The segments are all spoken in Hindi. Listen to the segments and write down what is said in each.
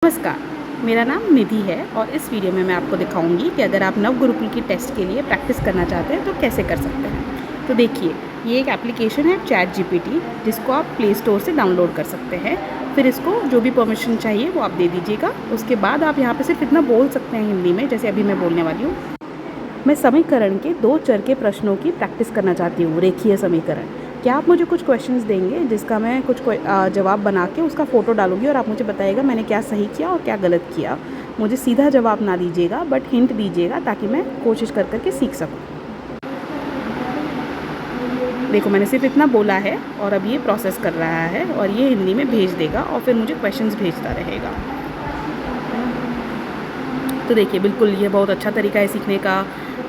नमस्कार, मेरा नाम निधि है और इस वीडियो में मैं आपको दिखाऊंगी कि अगर आप नव गुरुकुल की टेस्ट के लिए प्रैक्टिस करना चाहते हैं तो कैसे कर सकते हैं। तो देखिए, ये एक एप्लीकेशन है ChatGPT, जिसको आप प्ले स्टोर से डाउनलोड कर सकते हैं। फिर इसको जो भी परमिशन चाहिए वो आप दे दीजिएगा। उसके बाद आप यहाँ पे सिर्फ इतना बोल सकते हैं हिंदी में, जैसे अभी मैं बोलने वाली हूँ। मैं समीकरण के 2 चर के प्रश्नों की प्रैक्टिस करना चाहती हूँ, रेखीय समीकरण। क्या आप मुझे कुछ क्वेश्चंस देंगे जिसका मैं कुछ जवाब बना के उसका फ़ोटो डालूंगी और आप मुझे बताइएगा मैंने क्या सही किया और क्या गलत किया। मुझे सीधा जवाब ना दीजिएगा, बट हिंट दीजिएगा ताकि मैं कोशिश कर करके सीख सकूँ। देखो, मैंने सिर्फ इतना बोला है और अब ये प्रोसेस कर रहा है और ये हिंदी में भेज देगा और फिर मुझे क्वेश्चंस भेजता रहेगा। तो देखिए, बिल्कुल ये बहुत अच्छा तरीका है सीखने का।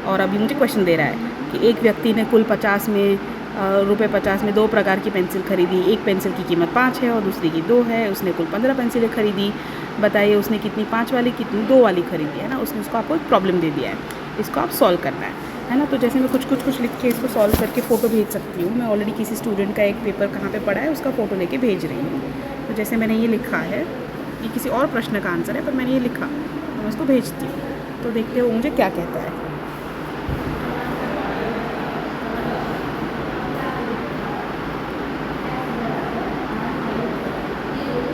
और अभी मुझे क्वेश्चन दे रहा है कि एक व्यक्ति ने कुल 50 में रुपये 50 में 2 प्रकार की पेंसिल खरीदी। एक पेंसिल की कीमत 5 है और दूसरी की 2 है। उसने कुल 15 पेंसिलें खरीदी। बताइए उसने कितनी 5 वाली कितनी 2 वाली खरीदी है ना। उसने उसको आपको एक प्रॉब्लम दे दिया है, इसको आप सॉल्व करना है ना। तो जैसे मैं कुछ लिख के इसको सॉल्व करके फ़ोटो भेज सकती हूँ। मैं ऑलरेडी किसी स्टूडेंट का एक पेपर कहाँ पे पढ़ा है उसका फ़ोटो लेके भेज रही हूँ। तो जैसे मैंने ये लिखा है, ये किसी और प्रश्न का आंसर है पर मैंने ये लिखा, तो मैं उसको भेजती हूँ। तो देखते हो मुझे क्या कहता है।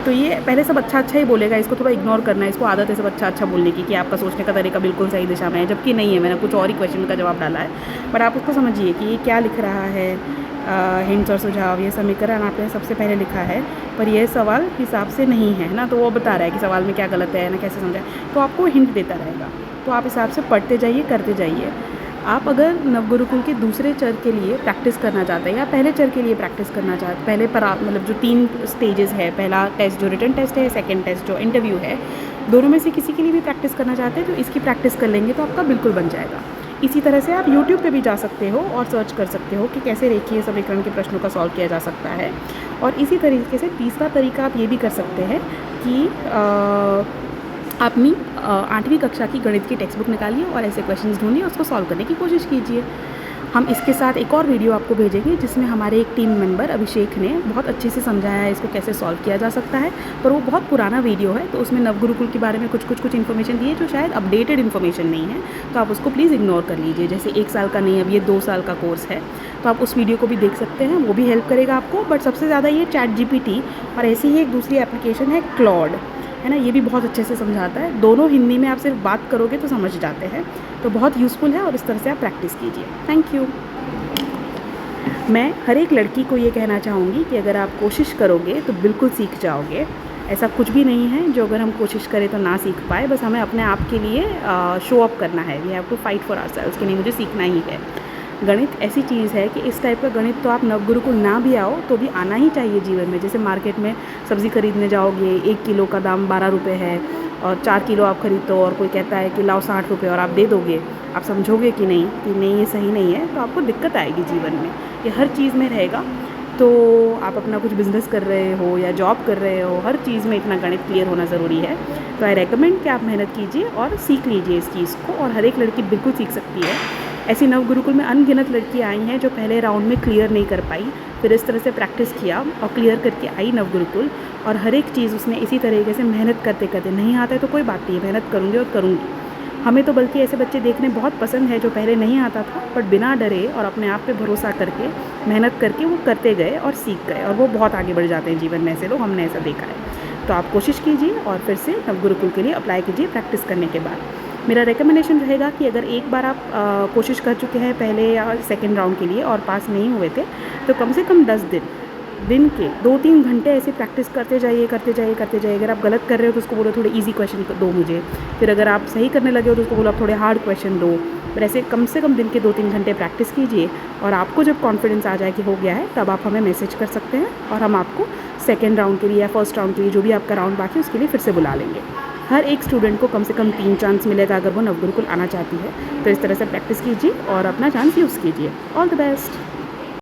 तो ये पहले सब अच्छा ही बोलेगा, इसको थोड़ा इग्नोर करना है। इसको आदत है सब अच्छा बोलने की, कि आपका सोचने का तरीका बिल्कुल सही दिशा में है, जबकि नहीं है। मैंने कुछ और ही क्वेश्चन का जवाब डाला है। बट आप उसको समझिए कि ये क्या लिख रहा है। हिंट्स और सुझाव, ये समीकरण आपने सबसे पहले लिखा है, पर यह सवाल हिसाब से नहीं है ना। तो वो बता रहा है कि सवाल में क्या गलत है ना, कैसे समझाए। तो आपको हिंट देता रहेगा, तो आप हिसाब से पढ़ते जाइए, करते जाइए। आप अगर नवगुरुकुल के दूसरे चर के लिए प्रैक्टिस करना चाहते हैं या पहले चर के लिए प्रैक्टिस करना चाहते हैं, पहले पर आप मतलब जो 3 स्टेजेस है, पहला टेस्ट जो रिटन टेस्ट है, सेकंड टेस्ट जो इंटरव्यू है, दोनों में से किसी के लिए भी प्रैक्टिस करना चाहते हैं तो इसकी प्रैक्टिस कर लेंगे तो आपका बिल्कुल बन जाएगा। इसी तरह से आप YouTube पे भी जा सकते हो और सर्च कर सकते हो कि कैसे रेखीय समीकरण के प्रश्नों का सॉल्व किया जा सकता है। और इसी तरीके से तीसरा तरीका आप ये भी कर सकते हैं कि अपनी 8वीं कक्षा की गणित की टेक्स्ट बुक निकालिए और ऐसे क्वेश्चंस ढूंढिए, उसको सॉल्व करने की कोशिश कीजिए। हम इसके साथ एक और वीडियो आपको भेजेंगे जिसमें हमारे एक टीम मेंबर अभिषेक ने बहुत अच्छे से समझाया है इसको कैसे सॉल्व किया जा सकता है। पर वो बहुत पुराना वीडियो है, तो उसमें नवगुरुकुल के बारे में कुछ इन्फॉर्मेशन दी है जो शायद अपडेटेड इन्फॉर्मेशन नहीं है, तो आप उसको प्लीज़ इग्नोर कर लीजिए। जैसे 1 साल का नहीं, अब ये 2 साल का कोर्स है, तो आप उस वीडियो को भी देख सकते हैं, वो भी हेल्प करेगा आपको। बट सबसे ज़्यादा ये ChatGPT और ऐसी ही एक दूसरी एप्लीकेशन है क्लॉड, है ना, ये भी बहुत अच्छे से समझाता है। दोनों हिंदी में आप सिर्फ बात करोगे तो समझ जाते हैं, तो बहुत यूज़फुल है और इस तरह से आप प्रैक्टिस कीजिए। Thank you. मैं हर एक लड़की को ये कहना चाहूँगी कि अगर आप कोशिश करोगे तो बिल्कुल सीख जाओगे। ऐसा कुछ भी नहीं है जो अगर हम कोशिश करें तो ना सीख पाए। बस हमें अपने आप के लिए शो अप करना है। We have to fight for ourselves कि नहीं, मुझे सीखना ही है। गणित ऐसी चीज़ है कि इस टाइप का गणित तो आप नवगुरुकुल ना भी आओ तो भी आना ही चाहिए जीवन में। जैसे मार्केट में सब्ज़ी खरीदने जाओगे, 1 किलो का दाम 12 रुपये है और 4 किलो आप खरीदो और कोई कहता है कि लाओ 60 रुपये और आप दे दोगे, आप समझोगे कि नहीं ये सही नहीं है, तो आपको दिक्कत आएगी जीवन में। ये हर चीज़ में रहेगा। तो आप अपना कुछ बिज़नेस कर रहे हो या जॉब कर रहे हो, हर चीज़ में इतना गणित क्लियर होना ज़रूरी है। तो आई रेकमेंड कि आप मेहनत कीजिए और सीख लीजिए इस चीज़ को, और हर एक लड़की बिल्कुल सीख सकती है। ऐसी नवगुरुकुल में अनगिनत लड़कियाँ आई हैं जो पहले राउंड में क्लियर नहीं कर पाई, फिर इस तरह से प्रैक्टिस किया और क्लियर करके आई नवगुरुकुल। और हर एक चीज़ उसने इसी तरीके से मेहनत करते करते, नहीं आता है तो कोई बात नहीं, मेहनत करूँगी और करूँगी। हमें तो बल्कि ऐसे बच्चे देखने बहुत पसंद है जो पहले नहीं आता था बट बिना डरे और अपने आप पे भरोसा करके मेहनत करके वो करते गए और सीख गए, और वो बहुत आगे बढ़ जाते हैं जीवन में। ऐसे लोग हमने ऐसा देखा है। तो आप कोशिश कीजिए और फिर से नवगुरुकुल के लिए अप्लाई कीजिए प्रैक्टिस करने के बाद। मेरा रिकमेंडेशन रहेगा कि अगर एक बार आप कोशिश कर चुके हैं पहले या सेकेंड राउंड के लिए और पास नहीं हुए थे, तो कम से कम 10 दिन के 2-3 घंटे ऐसे प्रैक्टिस करते जाइए। अगर आप गलत कर रहे हो तो उसको बोलो थोड़े इजी क्वेश्चन दो मुझे, फिर अगर आप सही करने लगे हो तो उसको बोलो आप थोड़े हार्ड क्वेश्चन दो। फिर ऐसे कम से कम दिन के 2-3 घंटे प्रैक्टिस कीजिए, और आपको जब कॉन्फिडेंस आ जाए कि हो गया है, तब आप हमें मैसेज कर सकते हैं और हम आपको सेकेंड राउंड के लिए या फर्स्ट राउंड के लिए, जो भी आपका राउंड बाकी है, उसके लिए फिर से बुला लेंगे। हर एक स्टूडेंट को कम से कम 3 चांस मिलेगा अगर वो नवगुरुकुल आना चाहती है। तो इस तरह से प्रैक्टिस कीजिए और अपना चांस यूज़ कीजिए। All the best.